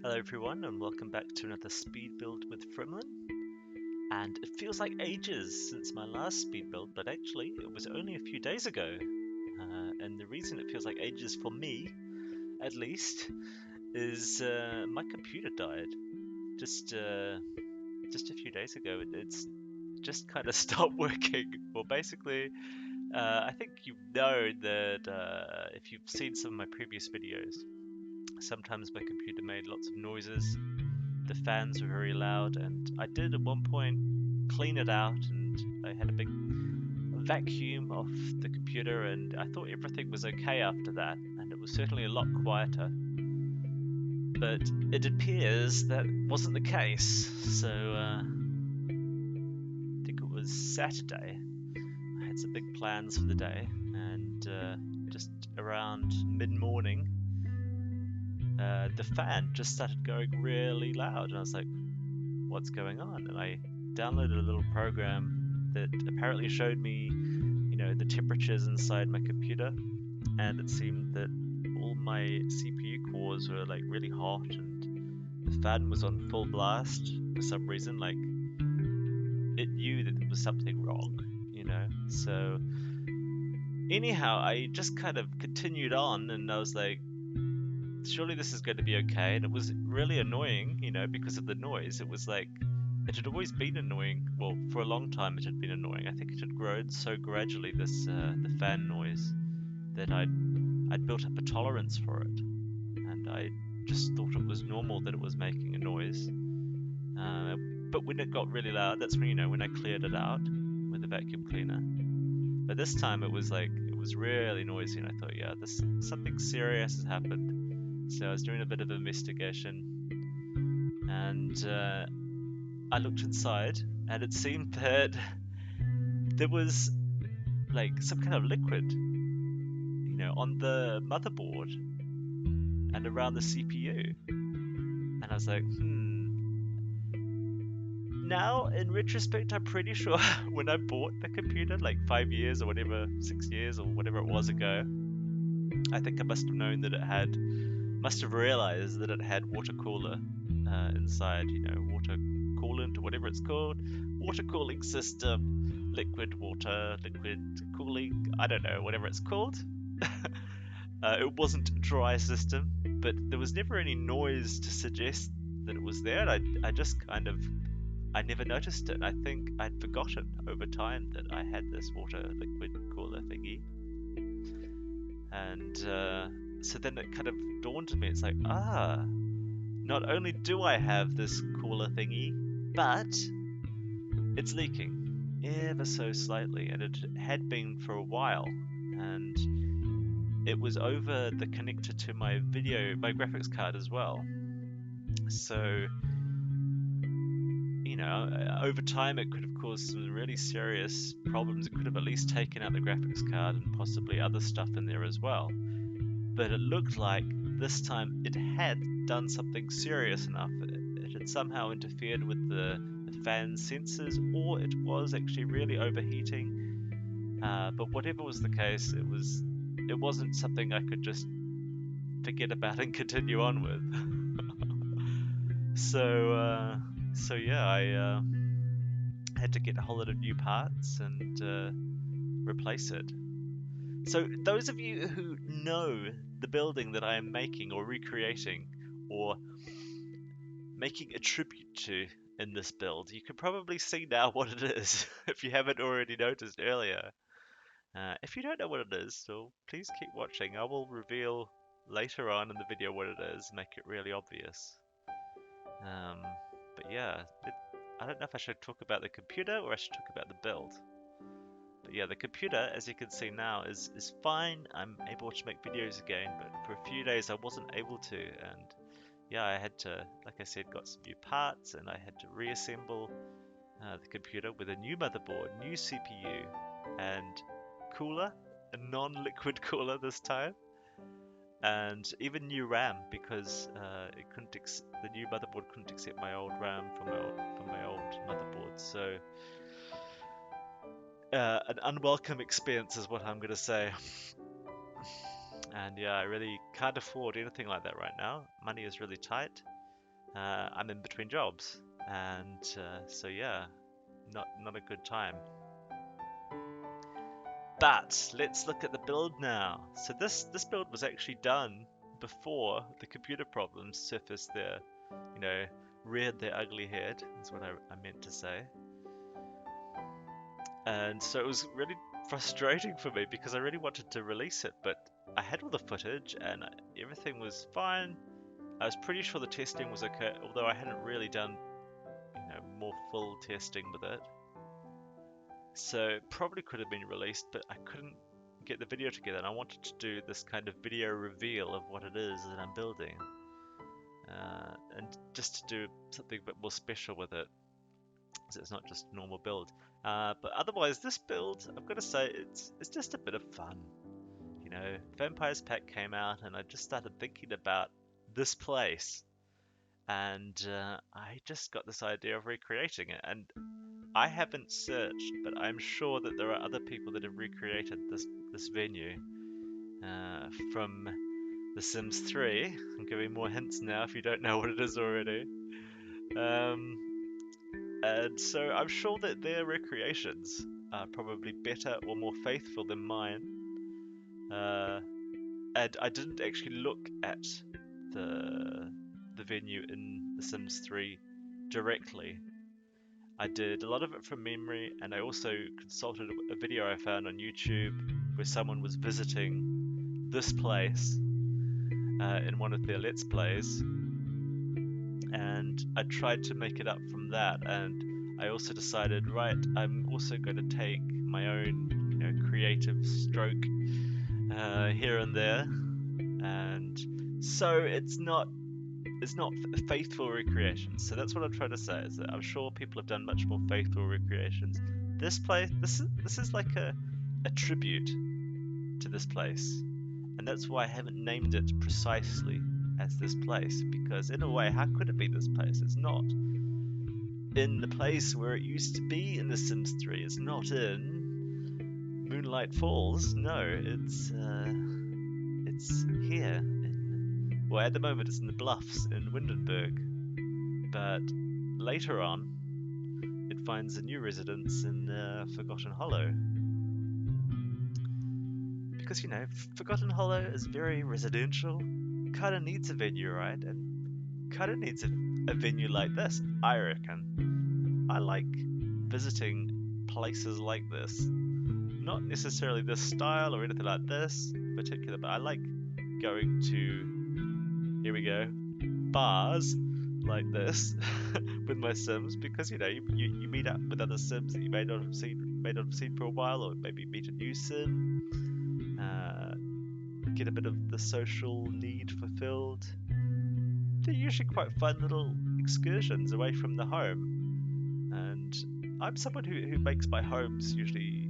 Hello everyone and welcome back to another speed build with Frimlin. And it feels like ages since my last speed build, but actually it was only a few days ago. And the reason it feels like ages for me, at least, is my computer died just just a few days ago. It's just kind of stopped working. Well, basically, I think you know that if you've seen some of my previous videos, sometimes my computer made lots of noises. The fans were very loud, and I did at one point clean it out, and I had a big vacuum off the computer, and I thought everything was okay after that, and it was certainly a lot quieter. But it appears that wasn't the case. So I think it was Saturday. I had some big plans for the day, and just around mid-morning, the fan just started going really loud, and I was like, what's going on? And I downloaded a little program that apparently showed me, the temperatures inside my computer, and it seemed that all my CPU cores were like really hot, and the fan was on full blast for some reason. Like it knew that there was something wrong. So anyhow, I just kind of continued on, and I was like, surely this is going to be okay. And it was really annoying, because of the noise. It was like, it had always been annoying. Well, for a long time it had been annoying. I think it had grown so gradually, the fan noise, that I'd built up a tolerance for it, and I just thought it was normal that it was making a noise. But when it got really loud, that's when I cleared it out with a vacuum cleaner. But this time it was like, it was really noisy, and I thought, yeah, this something serious has happened. So I was doing a bit of investigation, and I looked inside, and it seemed that there was like some kind of liquid, on the motherboard and around the CPU. And I was like, Now, in retrospect, I'm pretty sure when I bought the computer, like 5 years or whatever, 6 years or whatever it was ago, I think I must have known that must have realized that it had water cooler inside, water coolant or whatever it's called, water cooling system, liquid water, liquid cooling, I don't know, whatever it's called. It wasn't a dry system, but there was never any noise to suggest that it was there. And I just I never noticed it. I think I'd forgotten over time that I had this water liquid cooler thingy. And so then it kind of dawned on me, it's like, not only do I have this cooler thingy, but it's leaking ever so slightly, and it had been for a while, and it was over the connector to my graphics card as well. So, over time it could have caused some really serious problems. It could have at least taken out the graphics card and possibly other stuff in there as well. But it looked like this time it had done something serious enough. It had somehow interfered with the fan sensors, or it was actually really overheating. But whatever was the case, it wasn't something I could just forget about and continue on with. So yeah, I had to get a whole lot of new parts and replace it. So those of you who know the building that I am making or recreating or making a tribute to in this build, you can probably see now what it is if you haven't already noticed earlier. If you don't know what it is, so please keep watching. I will reveal later on in the video what it is, make it really obvious. But yeah, I don't know if I should talk about the computer or I should talk about the build. But yeah, the computer, as you can see now, is fine. I'm able to make videos again, but for a few days I wasn't able to, and yeah, I had to, like I said, got some new parts, and I had to reassemble the computer with a new motherboard, new CPU, and cooler, a non-liquid cooler this time, and even new RAM because the new motherboard couldn't accept my old RAM from my old motherboard. So an unwelcome experience is what I'm gonna say. And yeah, I really can't afford anything like that right now. Money is really tight. I'm in between jobs, and so yeah, not a good time. But let's look at the build now. So this build was actually done before the computer problems surfaced their, you know, reared their ugly head, is what I meant to say. And so it was really frustrating for me because I really wanted to release it, but I had all the footage and everything was fine. I was pretty sure the testing was okay, although I hadn't really done, more full testing with it. So it probably could have been released, but I couldn't get the video together, and I wanted to do this kind of video reveal of what it is that I'm building, and just to do something a bit more special with it, so it's not just a normal build. But otherwise, this build, I've got to say, it's just a bit of fun. Vampires Pack came out, and I just started thinking about this place, and I just got this idea of recreating it. And I haven't searched, but I'm sure that there are other people that have recreated this venue from The Sims 3. I'm giving more hints now if you don't know what it is already. And so I'm sure that their recreations are probably better or more faithful than mine. And I didn't actually look at the venue in The Sims 3 directly. I did a lot of it from memory, and I also consulted a video I found on YouTube where someone was visiting this place in one of their Let's Plays, and I tried to make it up from that. And I also decided, right, I'm also going to take my own, creative stroke here and there, and so it's not faithful recreations. So that's what I'm trying to say, is that I'm sure people have done much more faithful recreations. This place, this is like a tribute to this place, and that's why I haven't named it precisely as this place, because in a way, how could it be this place? It's not in the place where it used to be in The Sims 3. It's not in Moonlight Falls. No, it's here. Well, at the moment it's in the Bluffs in Windenburg, but later on it finds a new residence in Forgotten Hollow. Because, Forgotten Hollow is very residential, kinda needs a venue, right? And kinda needs a venue like this, I reckon. I like visiting places like this. Not necessarily this style or anything like this in particular, but I like going to, here we go, bars like this with my Sims, because you meet up with other Sims that you may not have seen for a while, or maybe meet a new Sim, get a bit of the social need fulfilled. They're usually quite fun little excursions away from the home, and I'm someone who makes my homes usually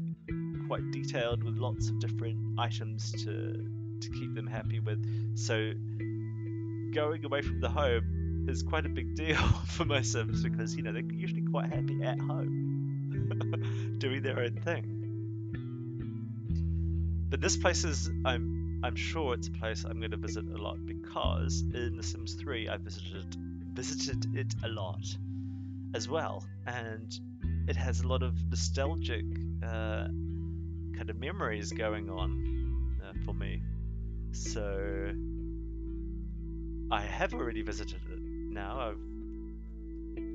quite detailed with lots of different items to keep them happy with. So going away from the home is quite a big deal for my Sims, because they're usually quite happy at home doing their own thing. But this place is, I'm sure it's a place I'm going to visit a lot, because in The Sims 3 I visited it a lot as well, and it has a lot of nostalgic kind of memories going on for me. So I have already visited it now. I've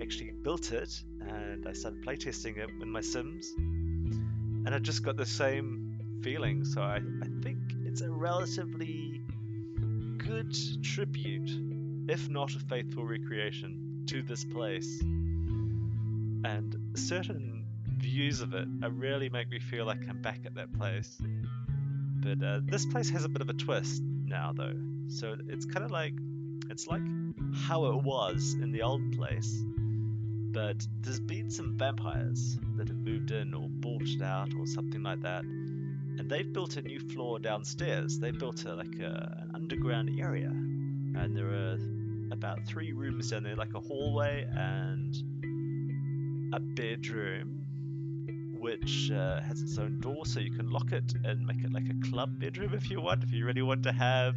actually built it, and I started playtesting it with my Sims, and I just got the same feeling. So I think it's a relatively good tribute, if not a faithful recreation, to this place. And certain views of it really make me feel like I'm back at that place. But this place has a bit of a twist now, though. So it's kind of like, it's like how it was in the old place, but there's been some vampires that have moved in or bought it out or something like that, and they've built a new floor downstairs. They built an underground area, and there are about 3 rooms down there, like a hallway and a bedroom, which has its own door, so you can lock it and make it like a club bedroom if you want. If you really want to have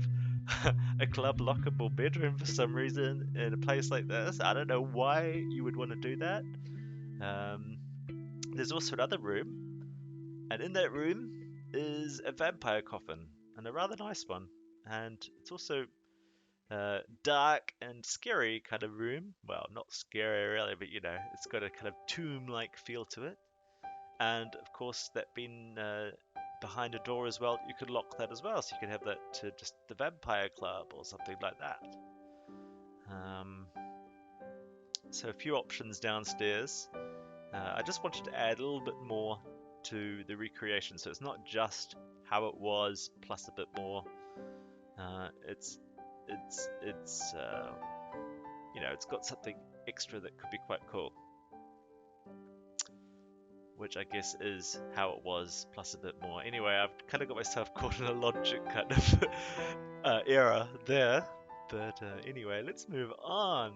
a club lockable bedroom for some reason in a place like this. I don't know why you would want to do that. There's also another room, and in that room is a vampire coffin, and a rather nice one. And it's also dark and scary kind of room. Well, not scary really, but you know, it's got a kind of tomb-like feel to it. And of course, that being behind a door as well, you could lock that as well, so you could have that to just the vampire club or something like that. So a few options downstairs. I just wanted to add a little bit more to the recreation, so it's not just how it was plus a bit more. It's you know, it's got something extra that could be quite cool, which I guess is how it was plus a bit more. Anyway, I've kind of got myself caught in a logic kind of error there, but anyway, let's move on.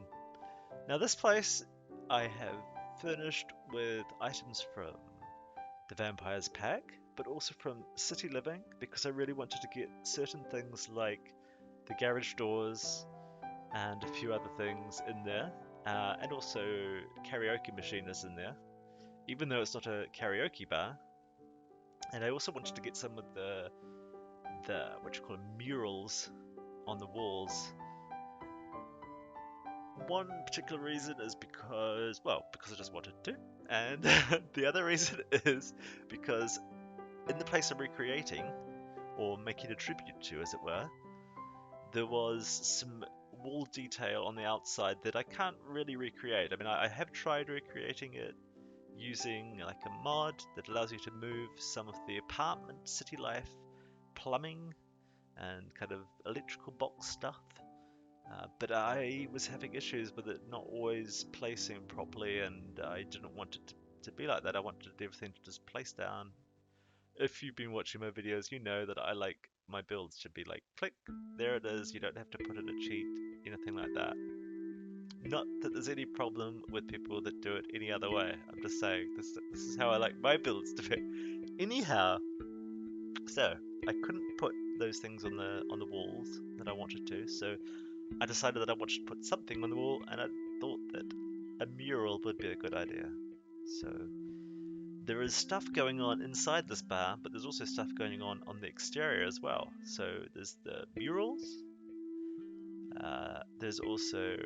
Now this place I have furnished with items from the Vampire's Pack, but also from City Living, because I really wanted to get certain things like the garage doors and a few other things in there, and also karaoke machine is in there, even though it's not a karaoke bar. And I also wanted to get some of the what you call them, murals on the walls. One particular reason is because I just wanted to, and the other reason is because in the place I'm recreating, or making a tribute to as it were, there was some wall detail on the outside that I can't really recreate. I mean, I have tried recreating it using like a mod that allows you to move some of the apartment city life plumbing and kind of electrical box stuff, but I was having issues with it not always placing properly, and I didn't want it to be like that. I wanted everything to just place down. If you've been watching my videos, you know that I like my builds to be like, click, there it is, you don't have to put in a cheat, anything like that. Not that there's any problem with people that do it any other way. I'm just saying, this is how I like my builds to be. Anyhow, so I couldn't put those things on the walls that I wanted to, so I decided that I wanted to put something on the wall, and I thought that a mural would be a good idea. So there is stuff going on inside this bar, but there's also stuff going on the exterior as well. So there's the murals. There's also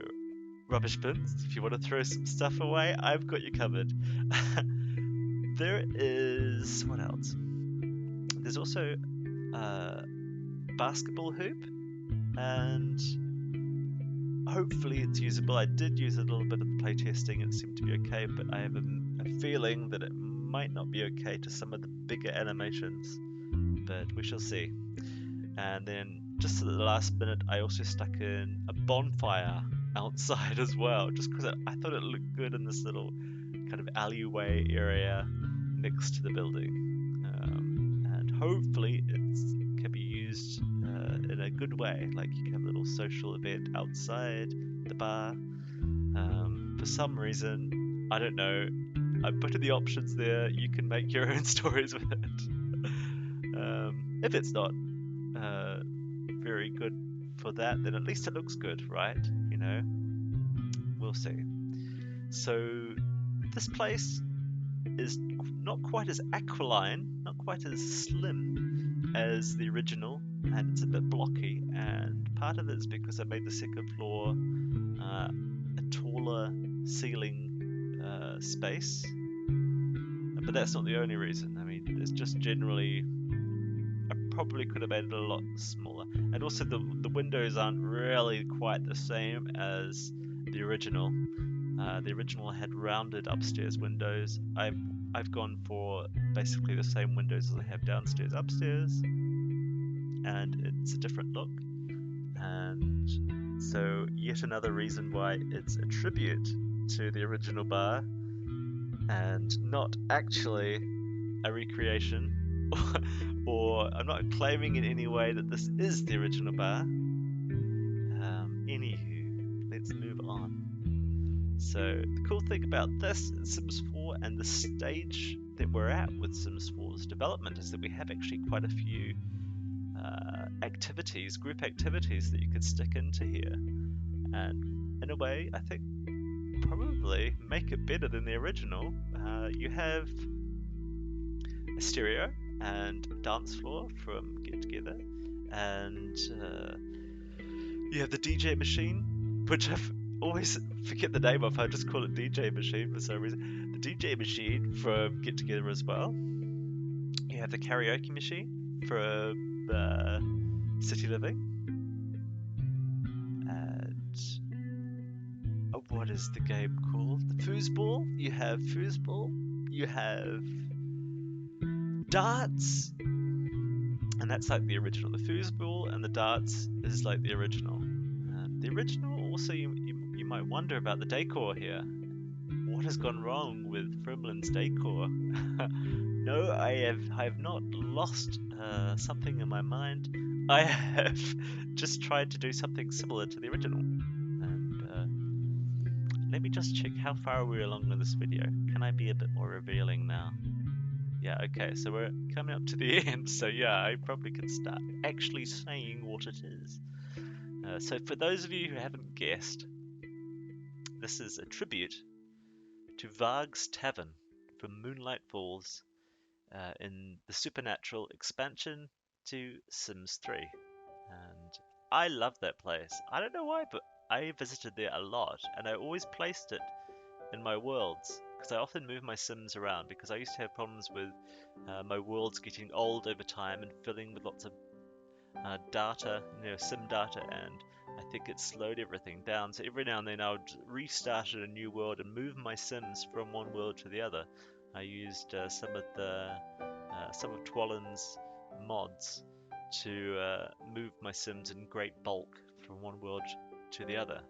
rubbish bins. If you want to throw some stuff away, I've got you covered. There is... what else? There's also a basketball hoop, and hopefully it's usable. I did use a little bit of the playtesting and it seemed to be okay, but I have a feeling that it might not be okay to some of the bigger animations, but we shall see. And then just at the last minute, I also stuck in a bonfire outside as well, just because I thought it looked good in this little kind of alleyway area next to the building, and hopefully it can be used in a good way. Like you can have a little social event outside the bar. For some reason, I don't know, I put in the options there. You can make your own stories with it. If it's not very good for that, then at least it looks good, right? You know, we'll see. So this place is not quite as aquiline, not quite as slim as the original, and it's a bit blocky, and part of it is because I made the second floor a taller ceiling space, but that's not the only reason. I mean, it's just generally I probably could have made it a lot smaller, and also the windows aren't really quite the same as the original. The original had rounded upstairs windows. I've gone for basically the same windows as I have downstairs upstairs, and it's a different look. And so yet another reason why it's a tribute to the original bar and not actually a recreation, or I'm not claiming in any way that this is the original bar. Anywho, let's move on. So the cool thing about this in Sims 4 and the stage that we're at with Sims 4's development is that we have actually quite a few activities, group activities that you could stick into here, and in a way, I think probably make it better than the original. You have a stereo and a dance floor from Get Together, and you have the DJ machine, which I've always forget the name of. I just call it DJ machine for some reason. The DJ machine from Get Together as well. You have the karaoke machine from City Living, and what is the game called? The foosball. You have foosball. You have darts, and that's like the original. The foosball and the darts is like the original. The original also, you might wonder about the decor here. What has gone wrong with Frimlin's decor? No, I have not lost something in my mind. I have just tried to do something similar to the original. And let me just check how far we're along in this video. Can I be a bit more revealing now? Yeah, okay, so we're coming up to the end, so yeah, I probably can start actually saying what it is. So for those of you who haven't guessed, this is a tribute to Varg's Tavern from Moonlight Falls in the Supernatural expansion to Sims 3. And I love that place. I don't know why, but I visited there a lot, and I always placed it in my worlds, because I often move my Sims around, because I used to have problems with my worlds getting old over time and filling with lots of data, sim data, and I think it slowed everything down. So every now and then I would restart in a new world and move my Sims from one world to the other. I used some of Twallen's mods to move my Sims in great bulk from one world to the other.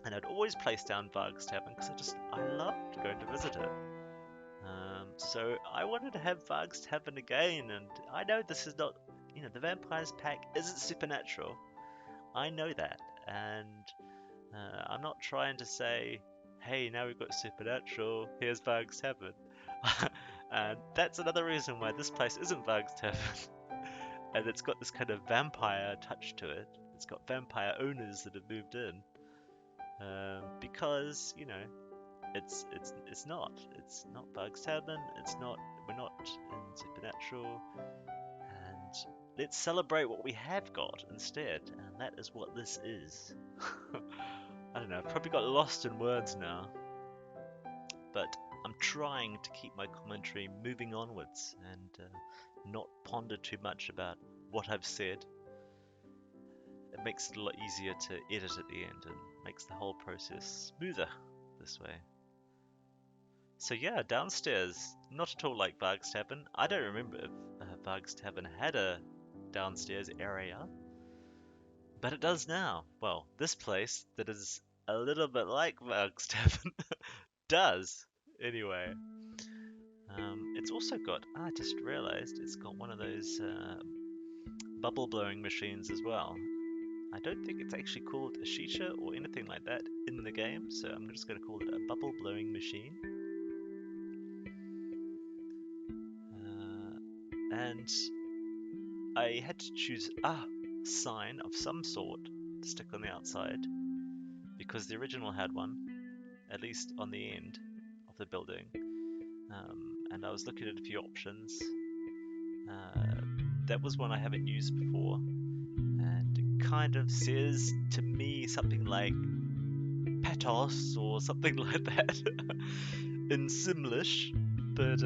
And I'd always place down Varg's Tavern because I loved going to visit it. So I wanted to have Varg's Tavern again, and I know this is not, the Vampires Pack isn't supernatural. I know that, and I'm not trying to say, hey, now we've got supernatural, here's Varg's Tavern. And that's another reason why this place isn't Varg's Tavern. And it's got this kind of vampire touch to it. It's got vampire owners that have moved in. Because, it's not Varg's Tavern. We're not in supernatural. And let's celebrate what we have got instead, and that is what this is. I don't know, I've probably got lost in words now, but I'm trying to keep my commentary moving onwards and not ponder too much about what I've said. It makes it a lot easier to edit at the end and makes the whole process smoother this way. So yeah, downstairs, not at all like Varg's Tavern. I don't remember if Varg's Tavern had a downstairs area, but it does now. Well, this place that is a little bit like Varg's Tavern does, anyway. It's also got, I just realized, it's got one of those bubble blowing machines as well. I don't think it's actually called a shisha or anything like that in the game, so I'm just going to call it a bubble blowing machine. And I had to choose a sign of some sort to stick on the outside, because the original had one, at least on the end of the building. And I was looking at a few options. That was one I haven't used before, and it kind of says to me something like Patos or something like that in Simlish, but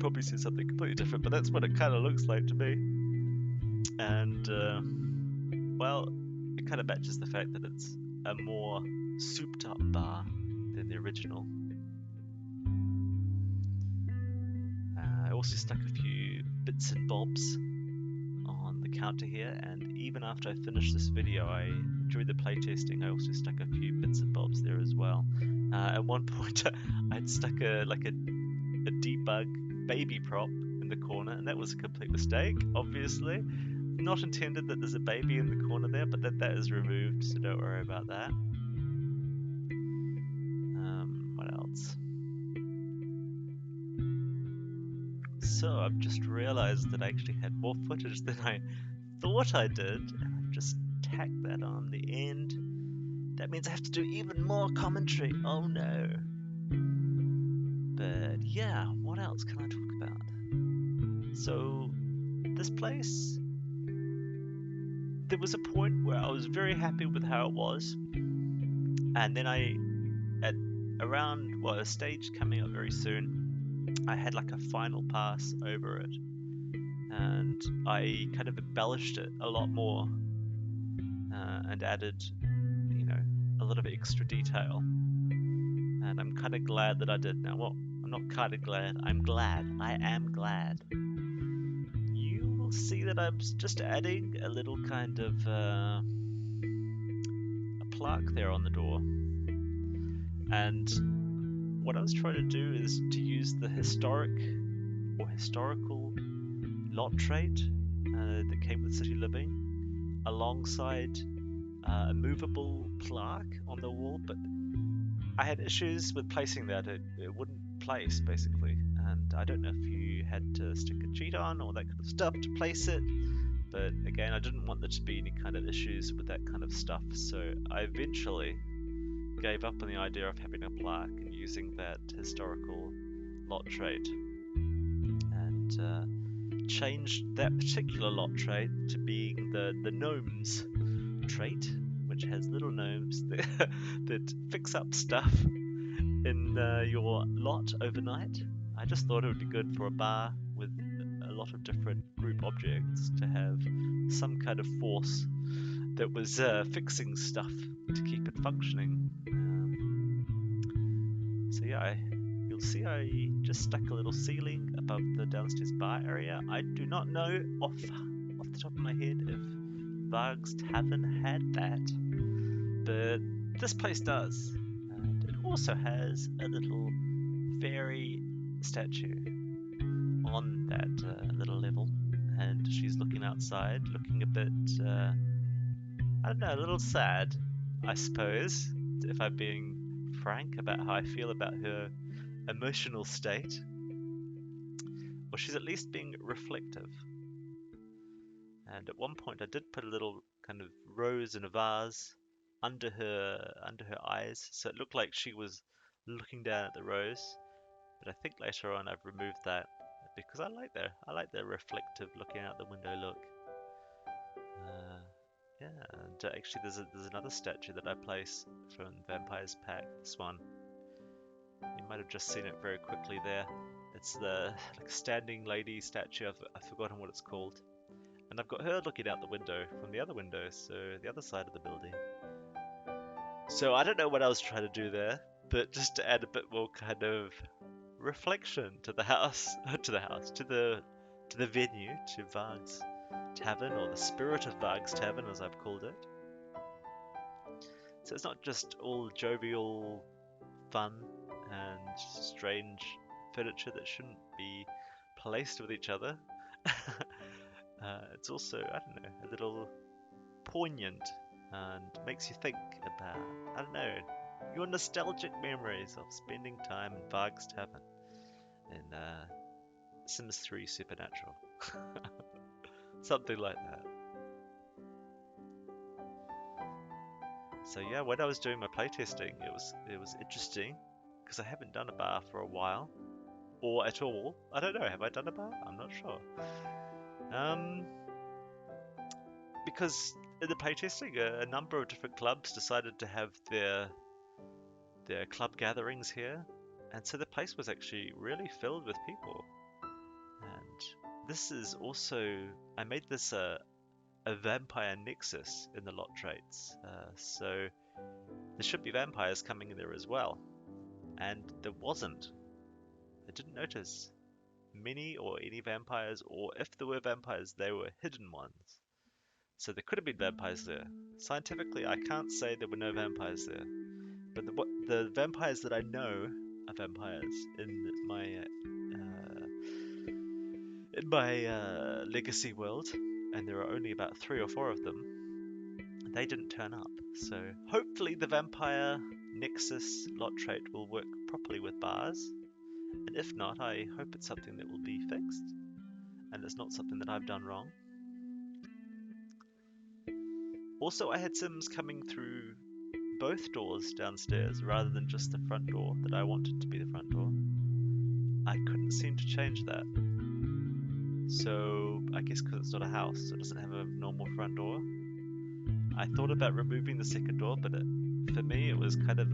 probably says something completely different, but that's what it kind of looks like to me. And well, it kind of matches the fact that it's a more souped up bar than the original. I also stuck a few bits and bobs on the counter here, and even after I finished this video, during the playtesting, I also stuck a few bits and bobs there as well. At one point, I'd stuck a debug baby prop in the corner, and that was a complete mistake, obviously. Not intended that there's a baby in the corner there, but that is removed, so don't worry about that. What else? so, I've just realized that I actually had more footage than I thought I did, and I've just tacked that on the end. That means I have to do even more commentary. Oh no. But yeah, what else can I talk about? So, this place, there was a point where I was very happy with how it was, and then at around, well, a stage coming up very soon, I had like a final pass over it, and I kind of embellished it a lot more, and added, you know, a lot of extra detail, and I'm kind of glad that I did now. Well, I'm not kind of glad, I'm glad. I am glad. You will see that I'm just adding a little kind of a plaque there on the door, and what I was trying to do is to use the historic or historical lot trait that came with City Living alongside a movable plaque on the wall, but I had issues with placing that. It wouldn't place, basically, and I don't know if you had to stick a cheat on or that kind of stuff to place it, but again, I didn't want there to be any kind of issues with that kind of stuff, so I eventually gave up on the idea of having a plaque and using that historical lot trait, and changed that particular lot trait to being the gnomes trait, which has little gnomes that fix up stuff in your lot overnight. I just thought it would be good for a bar with a lot of different group objects to have some kind of force that was fixing stuff to keep it functioning. So yeah, you'll see I just stuck a little ceiling above the downstairs bar area. I do not know off the top of my head if Varg's Tavern had that, but this place does. And it also has a little fairy statue on that little level, and she's looking outside, looking a bit, I don't know, a little sad, I suppose, if I'm being frank about how I feel about her emotional state. Well, she's at least being reflective. And at one point I did put a little kind of rose in a vase under her eyes, so it looked like she was looking down at the rose. But I think later on I've removed that because I like their reflective looking out the window look. Yeah, and actually there's another statue that I place from Vampire's Pack. This one, you might have just seen it very quickly there. It's the like standing lady statue. I've forgotten what it's called. And I've got her looking out the window from the other window, so the other side of the building. So I don't know what I was trying to do there, but just to add a bit more kind of reflection to the house, to the venue, to Varg's Tavern, or the spirit of Varg's Tavern, as I've called it. So it's not just all jovial fun and strange furniture that shouldn't be placed with each other. It's also, I don't know, a little poignant and makes you think about, I don't know, your nostalgic memories of spending time in Varg's Tavern in Sims 3 Supernatural. Something like that. So yeah, when I was doing my playtesting, it was interesting because I haven't done a bar for a while, or at all. I don't know. Have I done a bar? I'm not sure. Because in the playtesting, a number of different clubs decided to have their club gatherings here, and so the place was actually really filled with people. And this is also, I made this a vampire nexus in the lot traits, so there should be vampires coming in there as well, and there wasn't. I didn't notice many or any vampires, or if there were vampires, they were hidden ones. So there could have been vampires there. Scientifically, I can't say there were no vampires there, but the vampires that I know are vampires in my legacy world, and there are only about 3 or 4 of them. They didn't turn up, so hopefully the vampire nexus lot trait will work properly with bars, And if not, I hope it's something that will be fixed, and it's not something that I've done wrong. Also, I had Sims coming through both doors downstairs rather than just the front door that I wanted to be the front door. I couldn't seem to change that. So I guess because it's not a house, so it doesn't have a normal front door. I thought about removing the second door, but for me it was kind of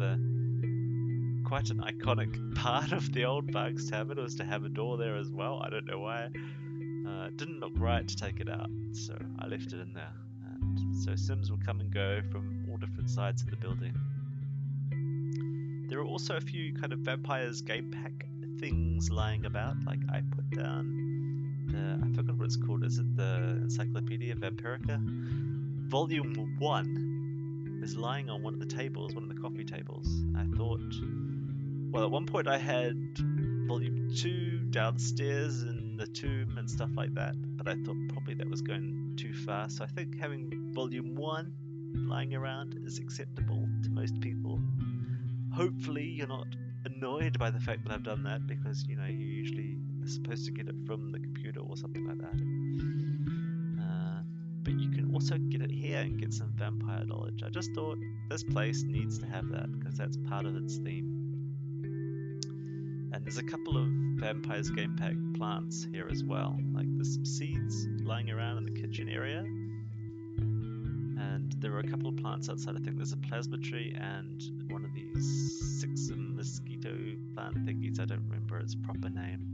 quite an iconic part of the old Varg's Tavern was to have a door there as well. I don't know why. It didn't look right to take it out, so I left it in there. And so Sims will come and go from all different sides of the building. There are also a few kind of Vampires game pack things lying about. Like I put down I forgot what it's called. Is it the Encyclopedia Vampirica? Volume 1 is lying on one of the tables, one of the coffee tables. I thought, well, at one point I had Volume 2 downstairs in the tomb and stuff like that, but I thought probably that was going too far. So I think having Volume 1 lying around is acceptable to most people. Hopefully you're not annoyed by the fact that I've done that, because you usually are supposed to get it from the computer or something like that. But you can also get it here and get some vampire knowledge. I just thought this place needs to have that because that's part of its theme. And there's a couple of Vampires Game Pack plants here as well. Like there's some seeds lying around in the kitchen area. And there are a couple of plants outside. I think there's a plasma tree and one of these 6 mosquito plant thingies. I don't remember its proper name.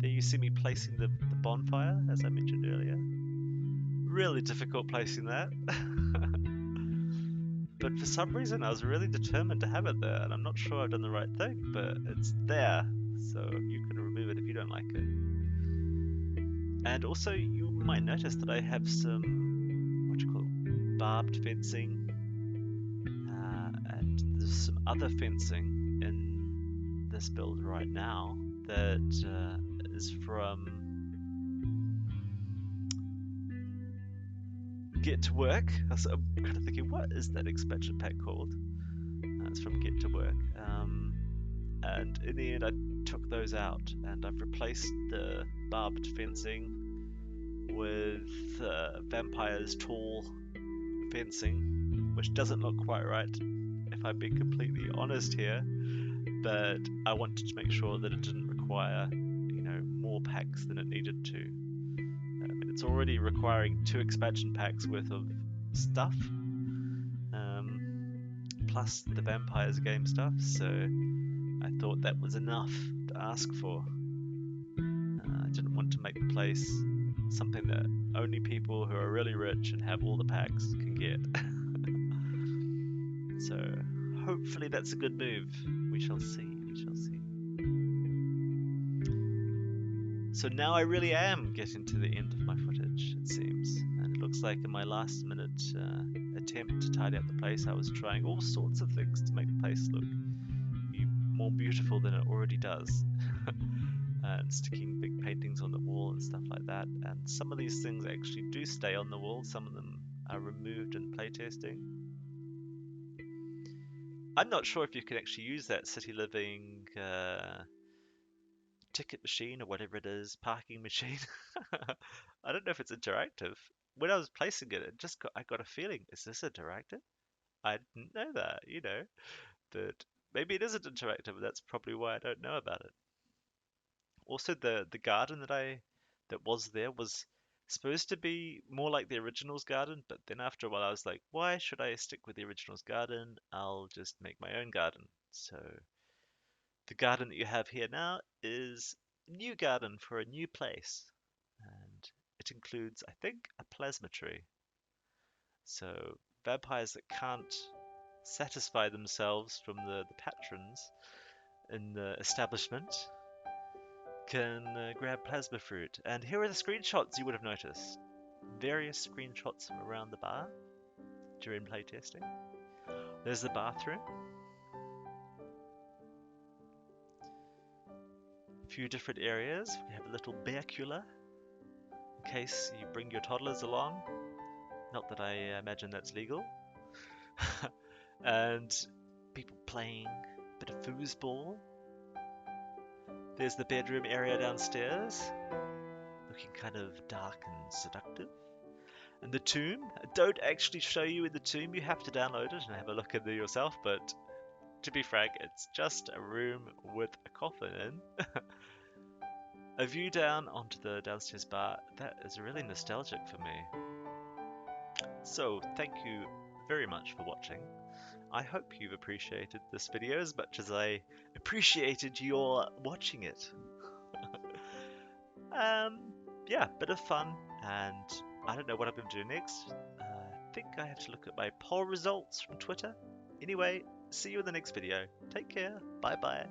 There you see me placing the bonfire, as I mentioned earlier. Really difficult placing that. But for some reason I was really determined to have it there, and I'm not sure I've done the right thing, but it's there, so you can remove it if you don't like it. And also you might notice that I have some, barbed fencing, and there's some other fencing in this build right now that is from Get to Work. I'm kind of thinking, what is that expansion pack called? It's from Get to Work. And in the end I took those out and I've replaced the barbed fencing with Vampire's tall fencing, which doesn't look quite right if I'm being completely honest here, but I wanted to make sure that it didn't require more packs than it needed to. It's already requiring 2 expansion packs worth of stuff, plus the Vampires game stuff, so I thought that was enough to ask for. I didn't want to make the place something that only people who are really rich and have all the packs can get. So hopefully that's a good move. We shall see. So now I really am getting to the end of my footage, it seems. And it looks like in my last minute attempt to tidy up the place, I was trying all sorts of things to make the place look more beautiful than it already does. And sticking big paintings on the wall and stuff like that. And some of these things actually do stay on the wall, some of them are removed in playtesting. I'm not sure if you can actually use that City Living ticket machine or whatever it is, parking machine. I don't know if it's interactive. When I was placing it, I got a feeling, is this interactive? I didn't know that, but maybe it isn't interactive, and that's probably why I don't know about it. Also, the garden that was there was supposed to be more like the original's garden, but then after a while I was like, why should I stick with the original's garden? I'll just make my own garden. So the garden that you have here now is a new garden for a new place, and it includes, I think, a plasma tree. So vampires that can't satisfy themselves from the patrons in the establishment can grab plasma fruit. And here are the screenshots you would have noticed. Various screenshots from around the bar during playtesting. There's the bathroom. A few different areas. We have a little bear cooler in case you bring your toddlers along. Not that I imagine that's legal. And people playing a bit of foosball. There's the bedroom area downstairs, looking kind of dark and seductive. And the tomb, I don't actually show you in the tomb, you have to download it and have a look in there yourself, but to be frank, it's just a room with a coffin in. A view down onto the downstairs bar, that is really nostalgic for me. So, thank you very much for watching. I hope you've appreciated this video as much as I appreciated your watching it. Yeah, bit of fun, and I don't know what I'm going to do next. I think I have to look at my poll results from Twitter. Anyway, see you in the next video. Take care. Bye bye.